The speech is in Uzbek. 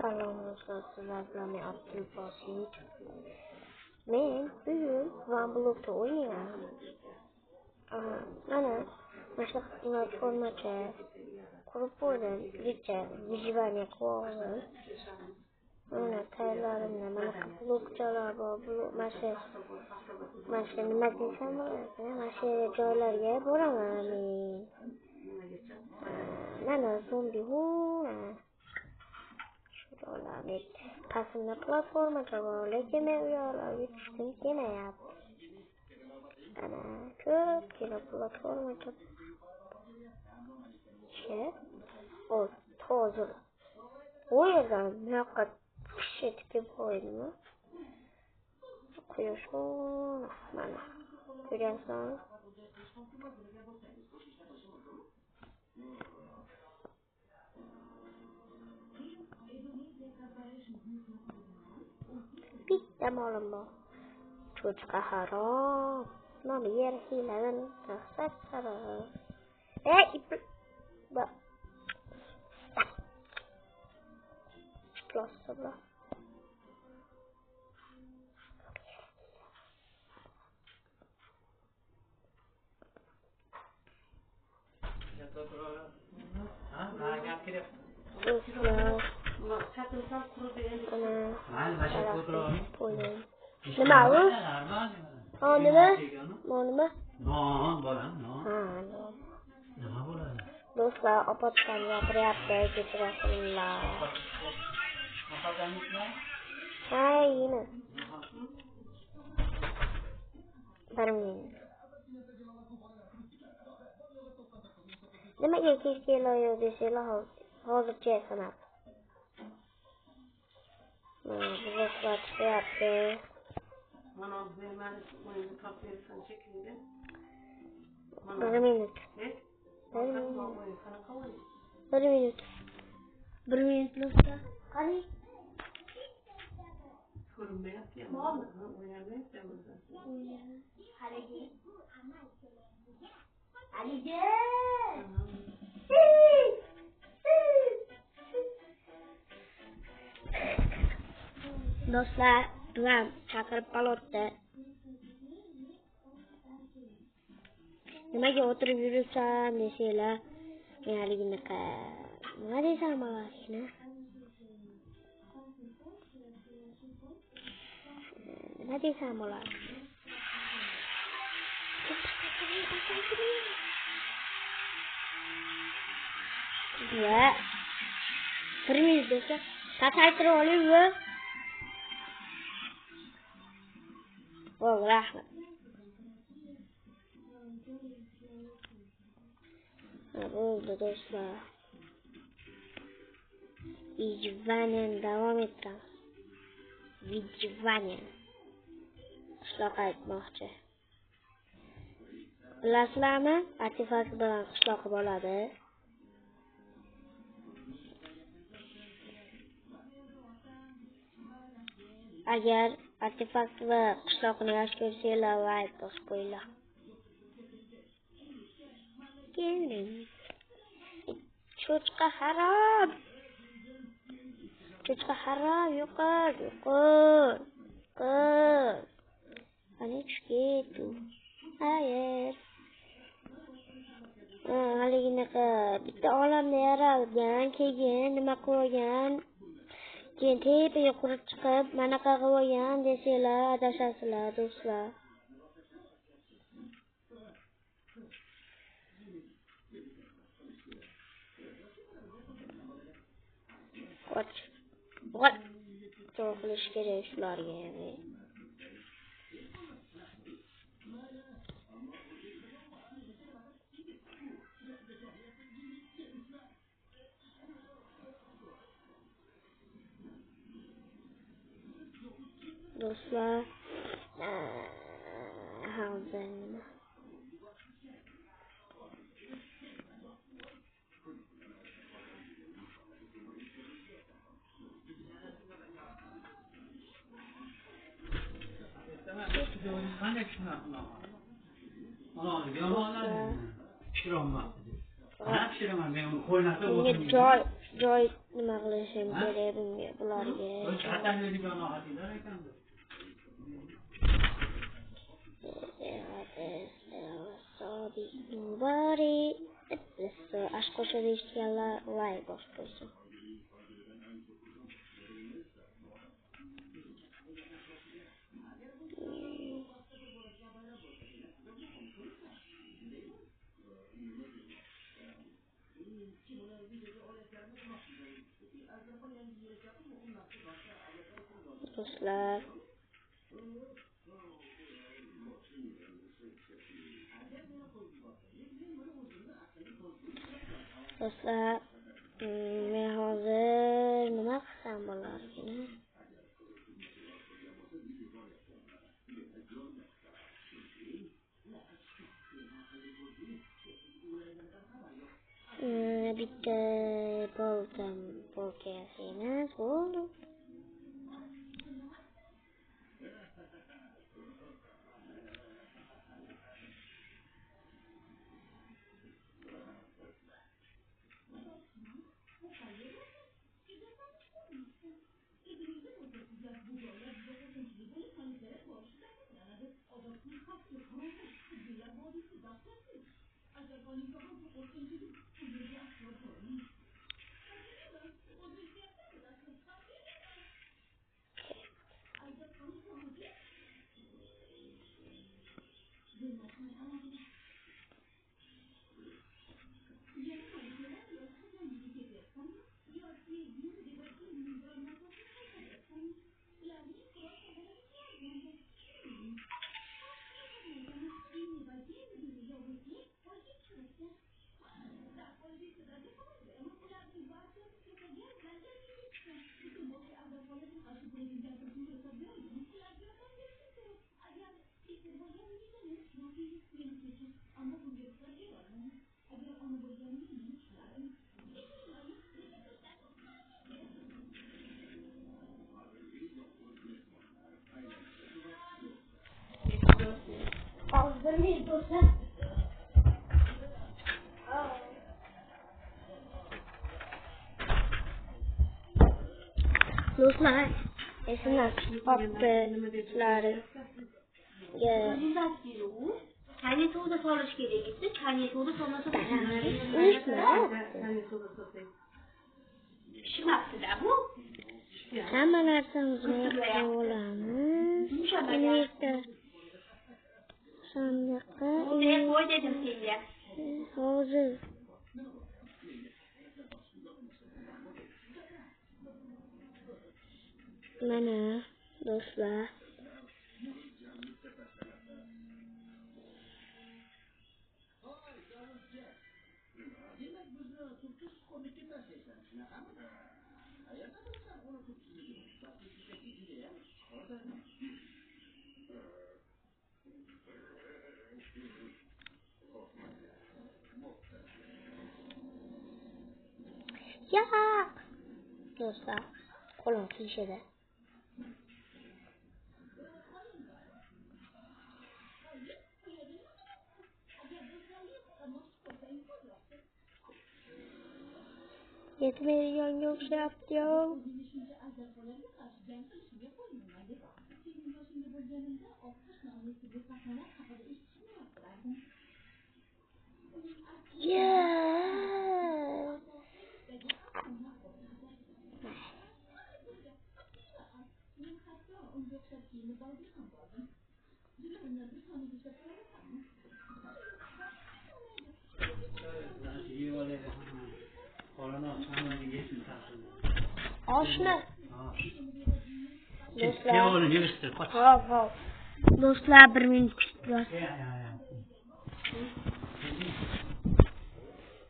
Salomonslar sizlar bilan men Abdulbosit. Men bugun Ramblokda o'ynayman. Mana shu platformacha qurib qo'ydim. Kecha vijvaniya qildim. Mana tayyorlarimda mana blokchalar bor. Mana shu nima desam bo'ladi? Mana shu joylarga boraman men. Mana zombi Şuralar pasımda platformacha bor, lekin men u yoqlarga tushgim kelmayapti. Ana ko'pgina platformacha. O to'g'ri. U yerdan buyoqqa ketib qo'ydimmi? Quyosh mana ko'rasizmi? Bitta molim bor. Cho'chqa harom. Mana yer hiyladan tasaqsara. Bak. Klossabla. Nima u? Nima? Non bo'ladi. Nima bo'ladi? Do'stlar, opatdan gapiryapti, kechirasizlar. Yine. Barmin. Nimaga kelkeloyo desanglar, hozircha sanab. Do'stlar chiqyapti. Mana men o'yinni toptirsan chekingda. Bir minut. Bir minut do'stlar. Qani? Ko'rinmayapti. Do'stlar, bular chaqirib qolibdi. Nimaga o'tirib yuribsan desanglar, men haliginaqa nima desam bo'ladi? Nima desam bo'ladi? Va bir minut do'stlar, pasaytirib oling. Rahmat. Bo'ldi do'stlar. Vijvaniyan davom etamiz. Vijvaniyan. Qishloqqa aytmoqchi. Bilasizlarmi? Artefakt bilan qishloq bo'ladi. Agar artefakt va qishloqni yaxshi ko'rsanglar, like bosib qo'yinglar. Keling. Cho'chqa harom. Cho'chqa harom, yo'qol. Qani tushketdi. Hayır. Haliginaqa bitta olamda yaralgan, keyin nima qo'ygan? Keyin tepaga qurib chiqib, mana qaga qo'ygan desanglar, adashasizlar do'stlar. What? To'g'ri qilish kerak shularga. Do'stlar, hozir joy nima qilishim kerak bunga bularga? Nobody. So aşk koşuyor işçiler lay boş koysun. Dostlar. Dostlar. Men hozir nima qilsam bo'larkin? Bitta polkasini bo'ldi. Dostlar, esimdan chiqibdi. Çayni suvda solish kerak edi. Çayni suvda solmasa pishmabdi-da bu. Hamma narsamizni olamiz. Innekda sandiqqa qo'y dedim senga. hozir mana do'stlar, ya do'stlar, qo'lim kiyishadi. Yetmaydiganga o'xshayapti-yu. Oshmi? Do'stlar, do'stlar 1 minut kutib turasiz.